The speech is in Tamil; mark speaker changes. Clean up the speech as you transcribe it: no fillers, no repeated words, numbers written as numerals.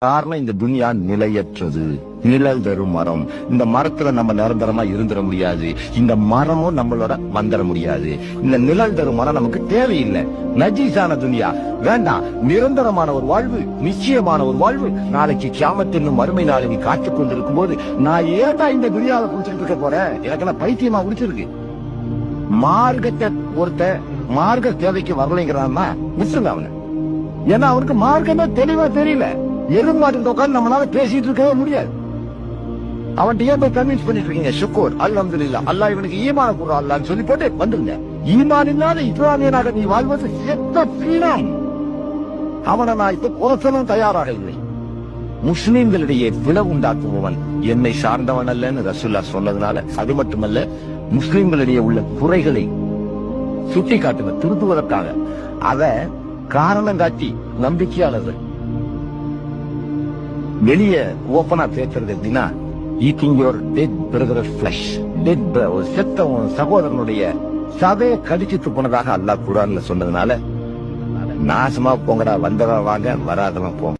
Speaker 1: காரணம் இந்த துனியா நிலையற்றது, நிழல் தரும் மரம். இந்த மரத்துல நம்ம நிரந்தரமா இருந்துட முடியாது, இந்த மரமும் நம்மளோட வந்துட முடியாது. இந்த நிழல் தரும் மரம் நமக்கு தேவையில்லை. நஜீஸான துனியா வேண்டாம். நிரந்தரமான ஒரு வாழ்வு, நிச்சயமான ஒரு வாழ்வு நாளைக்கு கியாமத் என்னும் மறுமை நாளை நீ காத்துக் கொண்டிருக்கும் போது நான் ஏன்டா இந்த துனியாவை குடிச்சிட்டு இருக்க போறேன்? எனக்கு என்ன பைத்தியமா குடிச்சிருக்கு? மார்க்கத்தை ஒருத்த மார்க்க தேவைக்கு வரலைங்கிறான்னா விட்டுருங்க அவனை. ஏன்னா அவனுக்கு மார்க்கமே தெளிவா தெரியல. எருமாட்டு உட்காந்து நம்மளால பேசிட்டு இருக்கவே முடியாது. அவன் ஏன் போய் கன்வின்ஸ் பண்ணிட்டு இருக்கீங்க? ஷுக்கூர் அல்ஹம்துலில்லாஹ், அல்லாஹ் இவனுக்கு ஈமான குர்ஆன் அல்லாஹ்னு சொல்லி போட்டு வந்துருங்க. ஈமான் இல்லாத இஸ்லாமியனாக நீ வாழ்வது எத்த பீனம். அவனை நான் இப்ப குறைச்சலும் தயாராக இல்லை. முஸ்லிம்களிடையே பிளவு உண்டாக்குபவன் என்னை சார்ந்தவன் அல்லன்னு ரசூலுல்லாஹ் சொன்னதுனால, அது மட்டுமல்ல முஸ்லிம்களிடையே உள்ள குறைகளை சுட்டி காட்டுவ திருத்துவதற்காக அத காரணம் காட்டி நம்பிக்கையாளர்கள் வெளியே ஓபனா பேசுறது எப்படின்னா, eating your dead brother flesh, dead ஒரு செத்த சகோதரனுடைய சதையை கடிச்சிட்டு போனதாக அல்லாஹ் குர்ஆன்ல சொன்னதுனால, நாசமா போங்கடா, வந்தவன் வாங்க, வராதவன் போங்க.